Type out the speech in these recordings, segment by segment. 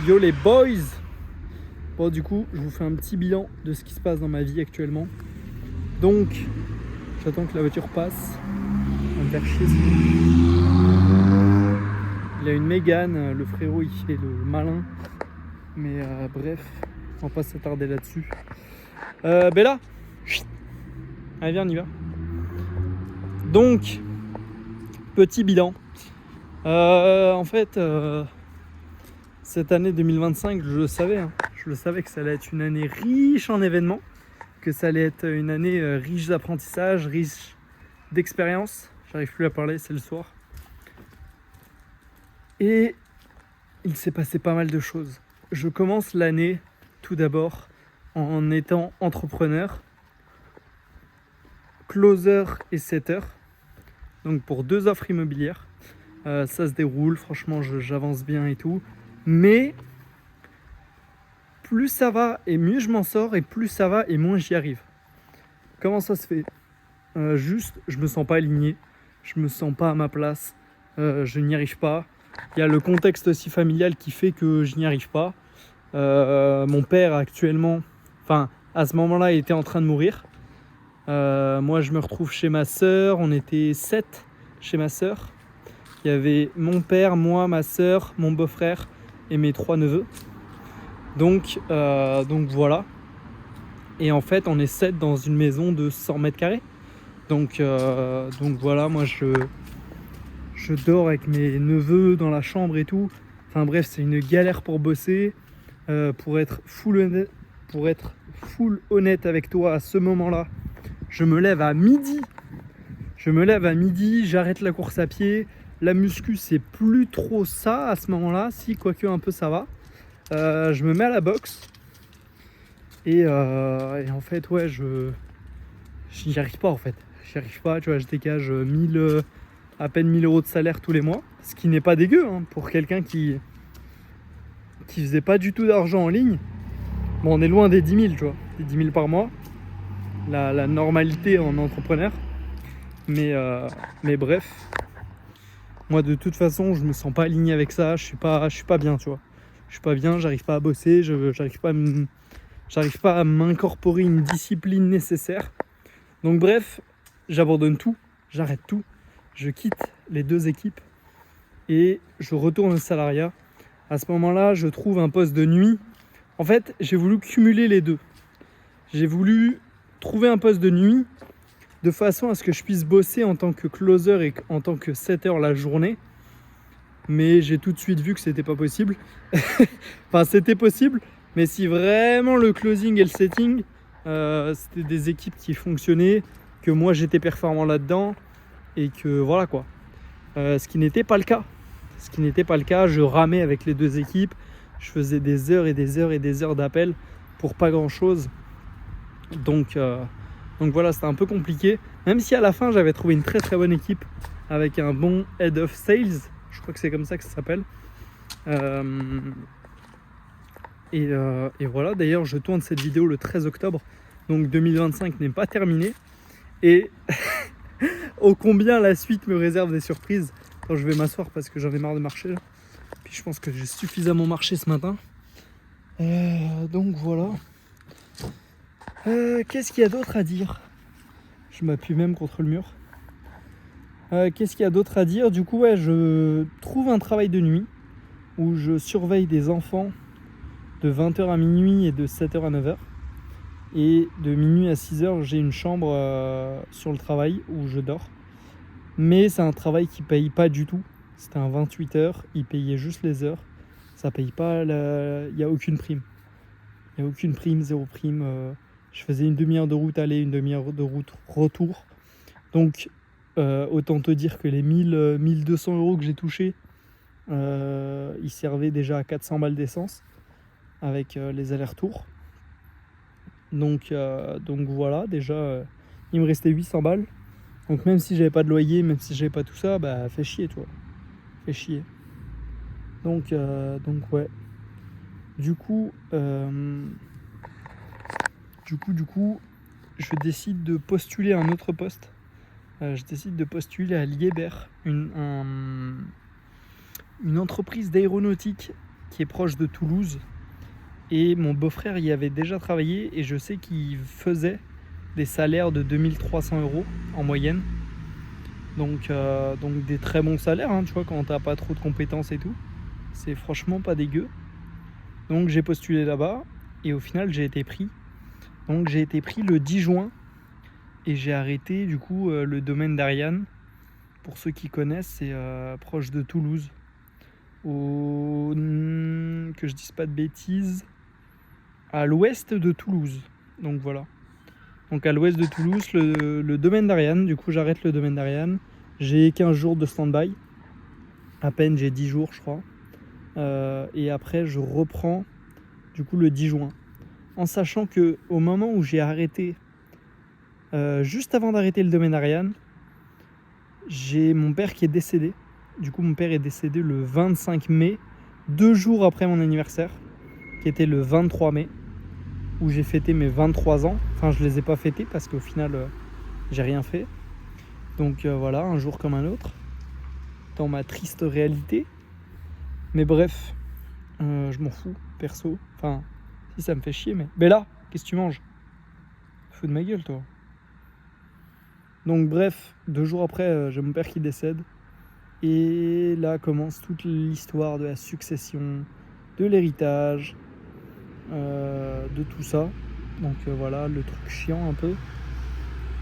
Yo les boys. Bon du coup je vous fais un petit bilan de ce qui se passe dans ma vie actuellement. Donc j'attends que la voiture passe. On va me faire chier sinon. Il a une Mégane, le frérot il fait le malin. Mais bref, on va pas s'attarder là-dessus. Bella, allez viens on y va. Donc petit bilan. En fait cette année 2025 je le savais, hein. Je le savais que ça allait être une année riche en événements, que ça allait être une année riche d'apprentissage, riche d'expérience. J'arrive plus à parler, c'est le soir. Et il s'est passé pas mal de choses. Je commence l'année tout d'abord en étant entrepreneur, closer et setter, donc pour 2 offres immobilières. Ça se déroule, franchement j'avance bien et tout, mais plus ça va et mieux je m'en sors, et plus ça va et moins j'y arrive. Comment ça se fait ? Juste, je me sens pas aligné, je me sens pas à ma place, je n'y arrive pas. Il y a le contexte aussi familial qui fait que je n'y arrive pas. Mon père actuellement, enfin à ce moment-là, il était en train de mourir. Moi, je me retrouve chez ma sœur. On était 7 chez ma sœur. Il y avait mon père, moi, ma sœur, mon beau-frère et mes 3 neveux. Donc voilà. Et en fait, on est 7 dans une maison de 100 mètres carrés. Donc voilà, moi je dors avec mes neveux dans la chambre et tout. Enfin bref, c'est une galère pour bosser. Pour être full honnête avec toi, à ce moment-là, je me lève à midi. J'arrête la course à pied. La muscu, c'est plus trop ça à ce moment-là. Si, quoique un peu ça va. Je me mets à la boxe. Et en fait, ouais, j'y arrive pas en fait. J'y arrive pas, tu vois, je dégage à peine 1000 euros de salaire tous les mois. Ce qui n'est pas dégueu, hein, pour quelqu'un qui faisait pas du tout d'argent en ligne. Bon, on est loin des 10 000, tu vois, des 10 000 par mois. La normalité en entrepreneur. Mais bref. Moi, de toute façon, je me sens pas aligné avec ça. Je suis pas bien, tu vois. Je suis pas bien, j'arrive pas à bosser, j'arrive pas à m'incorporer une discipline nécessaire. Donc bref, j'abandonne tout, j'arrête tout. Je quitte les 2 équipes et je retourne au salariat. À ce moment-là, je trouve un poste de nuit. En fait, j'ai voulu cumuler les 2. J'ai voulu trouver un poste de nuit de façon à ce que je puisse bosser en tant que closer et en tant que setter la journée. Mais j'ai tout de suite vu que c'était pas possible. Enfin, c'était possible, mais si vraiment le closing et le setting, c'était des équipes qui fonctionnaient, que moi j'étais performant là-dedans, et que voilà quoi. Ce qui n'était pas le cas. Je ramais avec les 2 équipes, je faisais des heures et des heures et des heures d'appel pour pas grand-chose. Donc voilà, c'était un peu compliqué. Même si à la fin, j'avais trouvé une très très bonne équipe avec un bon head of sales. Je crois que c'est comme ça que ça s'appelle. Et voilà, d'ailleurs, je tourne cette vidéo le 13 octobre. Donc 2025 n'est pas terminé. Et ô combien la suite me réserve des surprises. Quand je vais m'asseoir parce que j'en ai marre de marcher. Là. Puis je pense que j'ai suffisamment marché ce matin. Donc voilà. Qu'est-ce qu'il y a d'autre à dire ? Je m'appuie même contre le mur. Qu'est-ce qu'il y a d'autre à dire ? Du coup, ouais, je trouve un travail de nuit où je surveille des enfants de 20h à minuit et de 7h à 9h. Et de minuit à 6h, j'ai une chambre sur le travail où je dors. Mais c'est un travail qui paye pas du tout. C'était un 28 heures, il payait juste les heures. Ça paye pas, il n'y a aucune prime. Il n'y a aucune prime, 0 prime. Je faisais une demi-heure de route aller, une demi-heure de route retour. Donc, autant te dire que les 1200 euros que j'ai touchés, ils servaient déjà à 400 balles d'essence avec les allers-retours. Donc voilà, déjà, il me restait 800 balles. Donc même si j'avais pas de loyer, même si j'avais pas tout ça, bah fait chier, toi. Fait chier. Donc ouais. Du coup, je décide de postuler à un autre poste. Je décide de postuler à Liebherr, une entreprise d'aéronautique qui est proche de Toulouse. Et mon beau-frère y avait déjà travaillé et je sais qu'il faisait des salaires de 2300 € en moyenne. Donc des très bons salaires, hein, tu vois, quand t'as pas trop de compétences et tout. C'est franchement pas dégueu. Donc j'ai postulé là-bas et au final j'ai été pris. Donc j'ai été pris le 10 juin et j'ai arrêté du coup le domaine d'Ariane. Pour ceux qui connaissent, c'est proche de Toulouse. Que je dise pas de bêtises, à l'ouest de Toulouse. Donc voilà. Donc à l'ouest de Toulouse, le domaine d'Ariane. Du coup, j'arrête le domaine d'Ariane. J'ai 15 jours de stand-by. À peine, j'ai 10 jours, je crois. Et après, je reprends du coup le 10 juin. En sachant que au moment où j'ai arrêté, juste avant d'arrêter le domaine d'Ariane, j'ai mon père qui est décédé. Du coup, mon père est décédé le 25 mai, 2 jours après mon anniversaire, qui était le 23 mai, où j'ai fêté mes 23 ans. Enfin, je les ai pas fêtés parce qu'au final, j'ai rien fait. Donc voilà, un jour comme un autre, dans ma triste réalité. Mais bref, je m'en fous, perso. Enfin, si ça me fait chier, mais... Bella, qu'est-ce que tu manges? Fous de ma gueule, toi. Donc bref, 2 jours après, j'ai mon père qui décède. Et là commence toute l'histoire de la succession, de l'héritage, de tout ça. Donc voilà, le truc chiant un peu,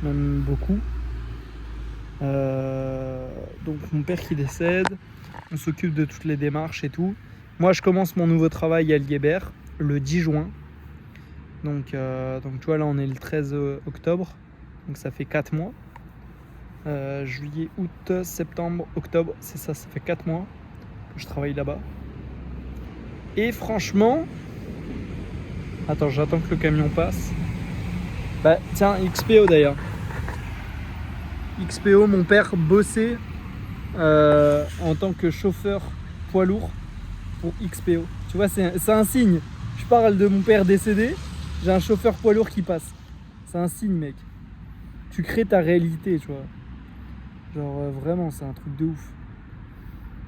même beaucoup. Donc mon père qui décède, on s'occupe de toutes les démarches et tout. Moi je commence mon nouveau travail à Liébert le 10 juin. Donc tu vois là on est le 13 octobre, donc ça fait 4 mois. Juillet, août, septembre, octobre, c'est ça, ça fait 4 mois que je travaille là-bas. Et franchement, attends, j'attends que le camion passe. Bah tiens, XPO d'ailleurs. XPO, mon père bossait en tant que chauffeur poids lourd pour XPO. Tu vois, c'est un signe. Je parle de mon père décédé, j'ai un chauffeur poids lourd qui passe. C'est un signe, mec. Tu crées ta réalité, tu vois. Genre vraiment, c'est un truc de ouf.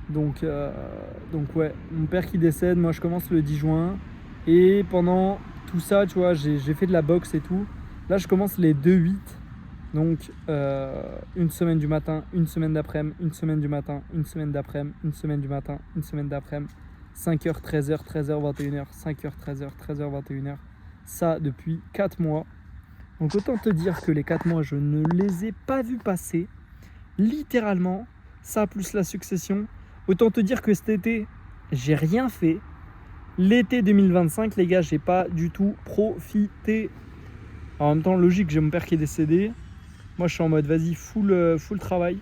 Donc ouais, mon père qui décède, moi je commence le 10 juin. Et pendant tout ça, tu vois, j'ai fait de la boxe et tout. Là, je commence les 2-8. Donc une semaine du matin, une semaine d'après-midi, une semaine du matin, une semaine d'après-midi, une semaine du matin, une semaine d'après-midi. 5h, 13h, 13h, 21h, 5h, 13h, 13h, 21h. Ça depuis 4 mois. Donc autant te dire que les 4 mois, je ne les ai pas vus passer. Littéralement, ça plus la succession. Autant te dire que cet été, j'ai rien fait. L'été 2025, les gars, j'ai pas du tout profité. En même temps, logique, j'ai mon père qui est décédé. Moi, je suis en mode, vas-y, full travail.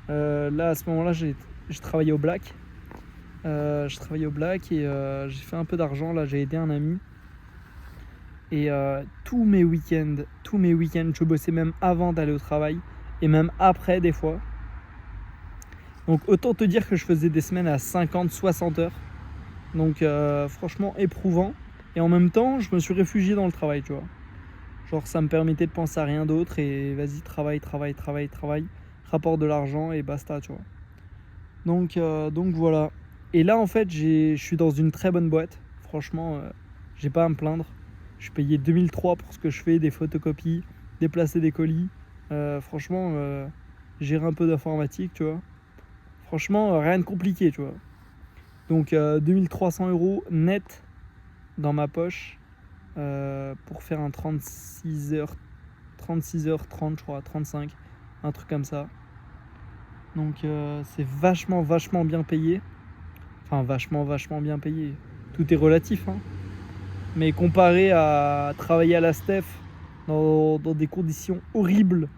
Là, à ce moment-là, j'ai travaillé au Black. Je travaillais au Black et j'ai fait un peu d'argent. Là, j'ai aidé un ami. Et tous mes week-ends, je bossais même avant d'aller au travail. Et même après des fois. Donc autant te dire que je faisais des semaines à 50-60 heures. Donc franchement éprouvant. Et en même temps, je me suis réfugié dans le travail, tu vois. Genre ça me permettait de penser à rien d'autre et vas-y, travail. Rapporte de l'argent et basta, tu vois. Donc voilà. Et là en fait, je suis dans une très bonne boîte. Franchement, j'ai pas à me plaindre. Je suis payé 2003 pour ce que je fais, des photocopies, déplacer des colis. Franchement, gérer un peu d'informatique, tu vois. Franchement, rien de compliqué, tu vois. Donc 2300 € net dans ma poche pour faire un 36h30, je crois, 35, un truc comme ça. Donc c'est vachement bien payé. Enfin, vachement bien payé. Tout est relatif, hein. Mais comparé à travailler à la Steph dans des conditions horribles,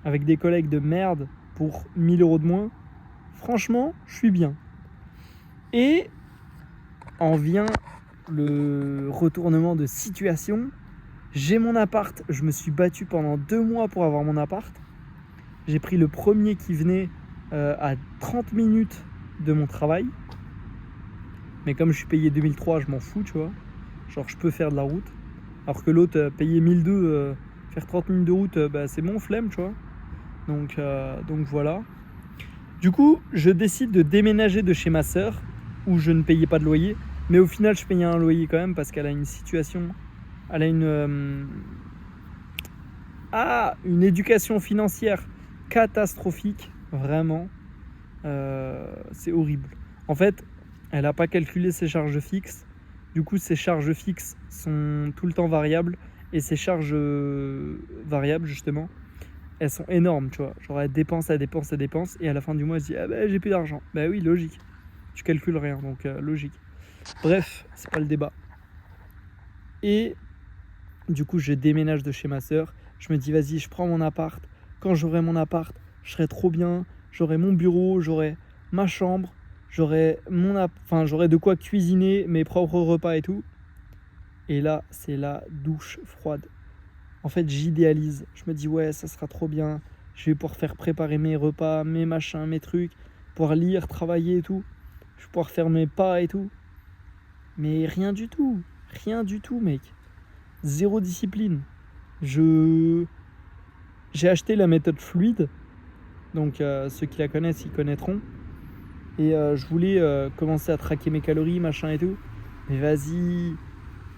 avec des collègues de merde pour 1000 € de moins, franchement, je suis bien. Et en vient le retournement de situation. J'ai mon appart, je me suis battu pendant 2 mois pour avoir mon appart. J'ai pris le premier qui venait à 30 minutes de mon travail. Mais comme je suis payé 2003, je m'en fous, tu vois. Genre, je peux faire de la route. Alors que l'autre, payer 1002, faire 30 minutes de route, c'est mon flemme, tu vois. Donc voilà. Du coup, je décide de déménager de chez ma sœur où je ne payais pas de loyer. Mais au final, je payais un loyer quand même parce qu'elle a une situation, elle a une éducation financière catastrophique, vraiment. C'est horrible. En fait, elle n'a pas calculé ses charges fixes. Du coup, ses charges fixes sont tout le temps variables. Et ses charges variables, justement, elles sont énormes, tu vois. Genre, elle dépense. Et à la fin du mois, elle se dit, ah ben, j'ai plus d'argent. Bah oui, logique. Tu calcules rien, donc logique. Bref, c'est pas le débat. Et du coup, je déménage de chez ma sœur. Je me dis, vas-y, je prends mon appart. Quand j'aurai mon appart, je serai trop bien. J'aurai mon bureau, j'aurai ma chambre, j'aurai j'aurai de quoi cuisiner mes propres repas et tout. Et là, c'est la douche froide. En fait, j'idéalise. Je me dis, ouais, ça sera trop bien. Je vais pouvoir faire préparer mes repas, mes machins, mes trucs, pouvoir lire, travailler et tout. Je vais pouvoir faire mes pas et tout. Mais rien du tout. Rien du tout, mec. Zéro discipline. J'ai acheté la méthode fluide. Donc, ceux qui la connaissent, ils connaîtront. Et je voulais commencer à traquer mes calories, machin et tout. Mais vas-y,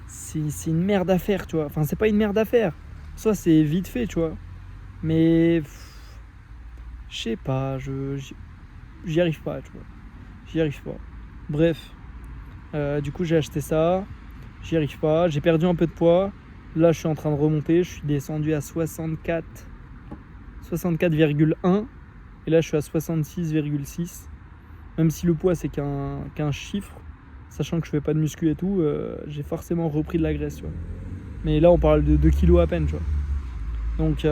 c'est une merde à faire, tu vois. Enfin, c'est pas une merde à faire. Soit c'est vite fait, tu vois. Mais je sais pas, j'y arrive pas, tu vois. J'y arrive pas. Bref, du coup, j'ai acheté ça. J'y arrive pas. J'ai perdu un peu de poids. Là, je suis en train de remonter. Je suis descendu à 64,1. Et là, je suis à 66,6. Même si le poids, c'est qu'un chiffre, sachant que je fais pas de muscu et tout, j'ai forcément repris de la graisse, tu vois. Mais là, on parle de 2 kilos à peine, tu vois. Donc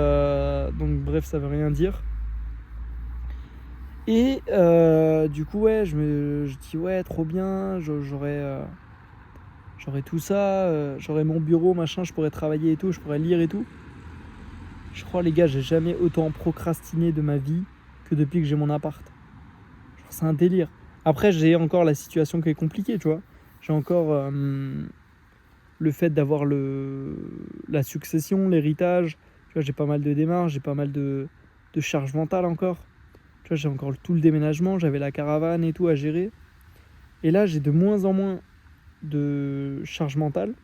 bref, ça veut rien dire. Et du coup, ouais, je dis, ouais, trop bien, j'aurais tout ça, j'aurais mon bureau, machin, je pourrais travailler et tout, je pourrais lire et tout. Je crois, les gars, j'ai jamais autant procrastiné de ma vie que depuis que j'ai mon appart. Genre, c'est un délire. Après, j'ai encore la situation qui est compliquée, tu vois. J'ai encore le fait d'avoir la succession, l'héritage. Tu vois, j'ai pas mal de démarches, j'ai pas mal de charge mentale encore. Tu vois, j'ai encore tout le déménagement, j'avais la caravane et tout à gérer. Et là, j'ai de moins en moins de charge mentale.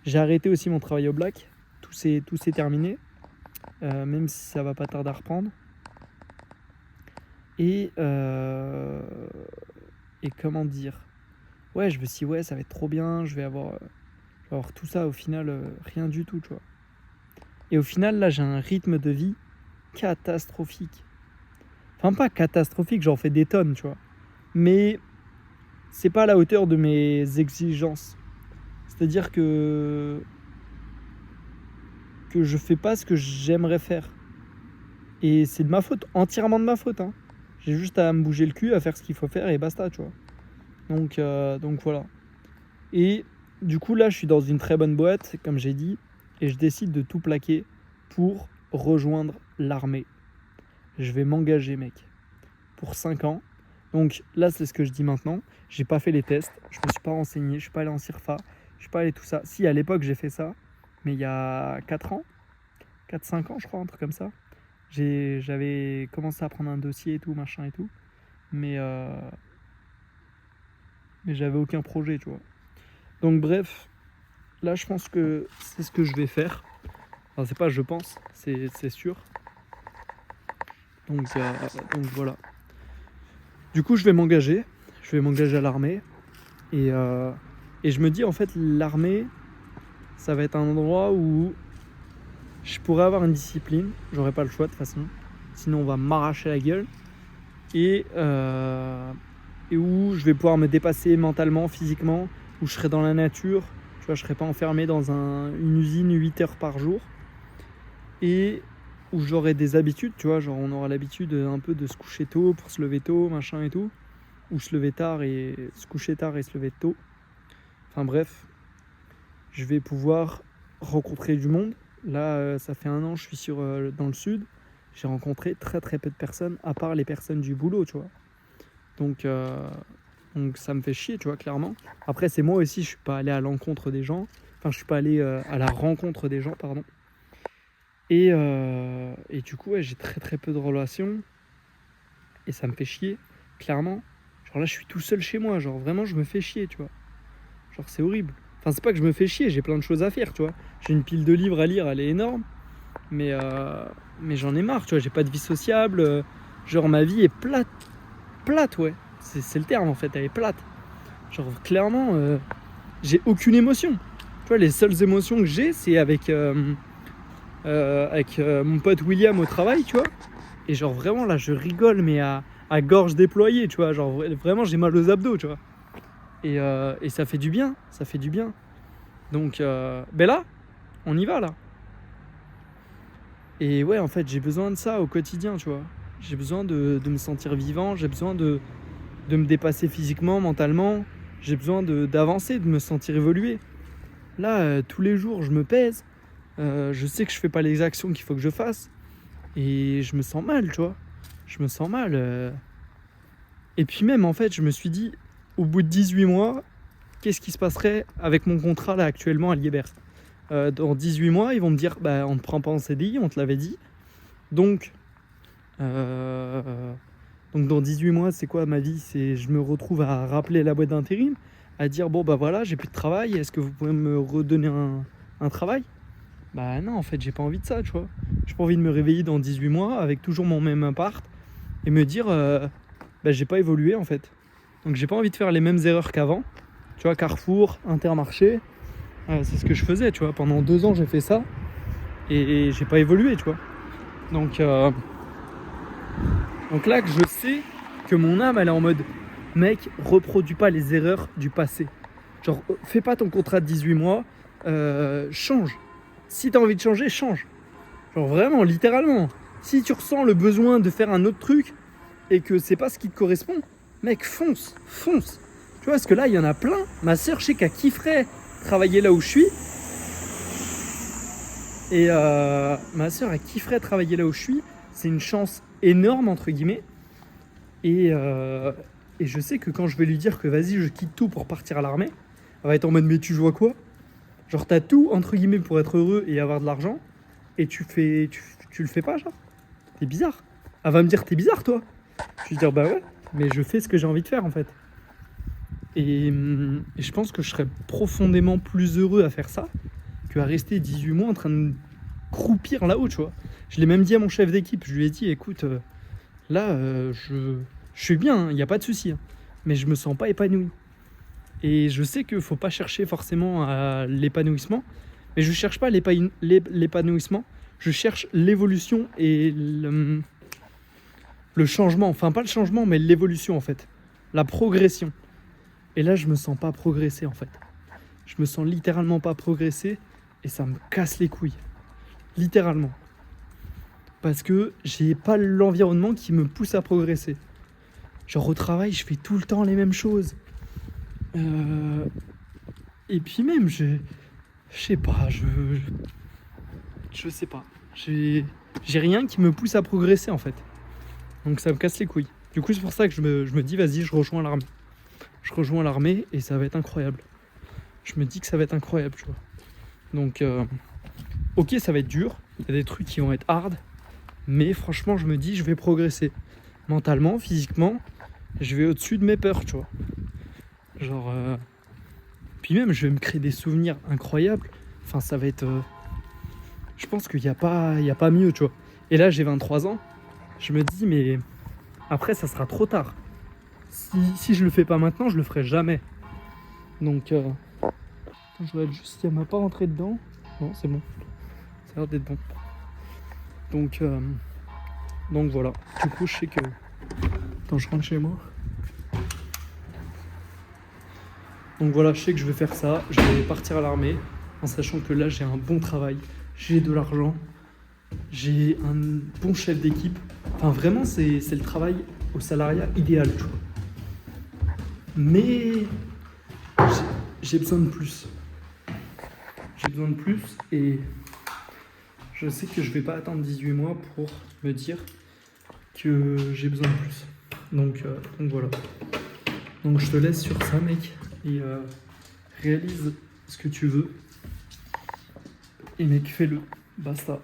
J'ai arrêté aussi mon travail au black. Tout s'est terminé. Même si ça va pas tarder à reprendre. Et comment dire, ouais, je me suis dit, ouais, ça va être trop bien, je vais avoir tout ça, au final, rien du tout, tu vois. Et au final, là, j'ai un rythme de vie catastrophique. Enfin, pas catastrophique, j'en fais des tonnes, tu vois. Mais c'est pas à la hauteur de mes exigences. C'est-à-dire que je fais pas ce que j'aimerais faire. Et c'est de ma faute, entièrement de ma faute, hein. J'ai juste à me bouger le cul, à faire ce qu'il faut faire et basta, tu vois. Donc voilà. Et du coup, là, je suis dans une très bonne boîte, comme j'ai dit, et je décide de tout plaquer pour rejoindre l'armée. Je vais m'engager, mec, pour 5 ans. Donc là, c'est ce que je dis maintenant. J'ai pas fait les tests, je me suis pas renseigné, je suis pas allé en CIRFA, je suis pas allé tout ça. Si, à l'époque, j'ai fait ça, mais il y a 4 ans, 4-5 ans, je crois, un truc comme ça. J'avais commencé à prendre un dossier et tout, machin et tout, mais j'avais aucun projet, tu vois. Donc bref, là, je pense que c'est ce que je vais faire. Enfin, c'est pas je pense, c'est sûr. Donc voilà. Du coup, je vais m'engager. Je vais m'engager à l'armée. Et je me dis, en fait, l'armée, ça va être un endroit où je pourrais avoir une discipline. J'aurai pas le choix de toute façon. Sinon, on va m'arracher la gueule. Et où je vais pouvoir me dépasser mentalement, physiquement. Où je serai dans la nature. Tu vois, je serai pas enfermé dans une usine 8 heures par jour. Et où j'aurai des habitudes, tu vois, genre on aura l'habitude un peu de se coucher tôt pour se lever tôt, machin et tout, ou se lever tard et se coucher tard et se lever tôt. Enfin bref, je vais pouvoir rencontrer du monde. Là, ça fait 1 an, je suis dans le sud. J'ai rencontré très très peu de personnes, à part les personnes du boulot, tu vois. Donc ça me fait chier, tu vois, clairement. Après, c'est moi aussi, je suis pas allé à l'encontre des gens. Enfin, je suis pas allé à la rencontre des gens, pardon. Et du coup, ouais, j'ai très très peu de relations. Et ça me fait chier, clairement. Genre là, je suis tout seul chez moi. Genre vraiment, je me fais chier, tu vois. Genre, c'est horrible. Enfin, c'est pas que je me fais chier, j'ai plein de choses à faire, tu vois. J'ai une pile de livres à lire, elle est énorme. Mais j'en ai marre, tu vois. J'ai pas de vie sociable. Genre, ma vie est plate. Plate, ouais. C'est le terme, en fait. Elle est plate. Genre, clairement, j'ai aucune émotion. Tu vois, les seules émotions que j'ai, c'est avec mon pote William au travail, tu vois. Et genre, vraiment, là, je rigole, mais à gorge déployée, tu vois. Genre, vraiment, j'ai mal aux abdos, tu vois. Et ça fait du bien, ça fait du bien. Donc, ben là, on y va, là. Et ouais, en fait, j'ai besoin de ça au quotidien, tu vois. J'ai besoin de me sentir vivant, j'ai besoin de me dépasser physiquement, mentalement. J'ai besoin d'avancer, de me sentir évoluer. Là, tous les jours, je me pèse. Je sais que je fais pas les actions qu'il faut que je fasse. Et je me sens mal, tu vois. Je me sens mal. Et puis même, en fait, je me suis dit, au bout de 18 mois, qu'est-ce qui se passerait avec mon contrat là actuellement à Liébert? Dans 18 mois, ils vont me dire, bah, on ne te prend pas en CDI, on te l'avait dit. Donc dans 18 mois, c'est quoi ma vie? C'est je me retrouve à rappeler la boîte d'intérim, à dire, bon, bah voilà, j'ai plus de travail, est-ce que vous pouvez me redonner un travail? Bah non, en fait, j'ai pas envie de ça, tu vois. J'ai pas envie de me réveiller dans 18 mois avec toujours mon même appart et me dire, bah j'ai pas évolué, en fait. Donc j'ai pas envie de faire les mêmes erreurs qu'avant. Tu vois, Carrefour, Intermarché, c'est ce que je faisais, tu vois. Pendant 2 ans, j'ai fait ça et j'ai pas évolué, tu vois. Donc là que je sais que mon âme, elle est en mode, mec, reproduis pas les erreurs du passé. Genre, fais pas ton contrat de 18 mois, change. Si t'as envie de changer, change. Genre vraiment, littéralement. Si tu ressens le besoin de faire un autre truc et que c'est pas ce qui te correspond, mec, fonce, fonce. Tu vois, parce que là, il y en a plein. Ma sœur, je sais qu'elle kifferait travailler là où je suis. Et ma sœur, elle kifferait travailler là où je suis. C'est une chance énorme, entre guillemets. Et je sais que quand je vais lui dire que vas-y, je quitte tout pour partir à l'armée, elle va être en mode, mais tu joues à quoi? Genre, t'as tout, entre guillemets, pour être heureux et avoir de l'argent. Et tu le fais pas, genre? T'es bizarre. Elle va me dire, t'es bizarre, toi. Je vais dire, bah ouais, mais je fais ce que j'ai envie de faire, en fait. Et je pense que je serais profondément plus heureux à faire ça qu'à rester 18 mois en train de croupir là-haut, tu vois. Je l'ai même dit à mon chef d'équipe. Je lui ai dit, écoute, là, je suis bien, il n'y a pas de souci. Hein, mais je me sens pas épanoui. Et je sais qu'il ne faut pas chercher forcément à l'épanouissement. Mais je ne cherche pas l'épanouissement. Je cherche l'évolution et le changement. Enfin, pas le changement, mais l'évolution, en fait. La progression. Et là, je me sens pas progresser, en fait. Je me sens littéralement pas progresser. Et ça me casse les couilles. Littéralement. Parce que j'ai pas l'environnement qui me pousse à progresser. Genre au travail, je fais tout le temps les mêmes choses. Et puis même, je sais pas, je sais pas. J'ai rien qui me pousse à progresser en fait. Donc ça me casse les couilles. Du coup, c'est pour ça que je me dis, vas-y, je rejoins l'armée. Je rejoins l'armée et ça va être incroyable. Je me dis que ça va être incroyable, tu vois. Donc, ok, ça va être dur. Il y a des trucs qui vont être hard. Mais franchement, je me dis, je vais progresser. Mentalement, physiquement, je vais au-dessus de mes peurs, tu vois. Genre... Puis même, je vais me créer des souvenirs incroyables. Enfin, ça va être... Je pense qu'il n'y a pas mieux, tu vois. Et là, j'ai 23 ans. Je me dis, mais après, ça sera trop tard. Si je le fais pas maintenant, je le ferai jamais. Donc, je regarde juste si elle m'a pas rentré dedans. Non, c'est bon. Ça a l'air d'être bon. Donc voilà. Du coup, je sais que quand je rentre chez moi. Donc voilà, je sais que je vais faire ça. Je vais partir à l'armée en sachant que là, j'ai un bon travail. J'ai de l'argent. J'ai un bon chef d'équipe. Enfin, vraiment, c'est le travail au salariat idéal, tu vois. Mais j'ai besoin de plus. J'ai besoin de plus et je sais que je vais pas attendre 18 mois pour me dire que j'ai besoin de plus. Donc voilà. Donc je te laisse sur ça, mec. Et réalise ce que tu veux. Et mec, fais-le. Basta.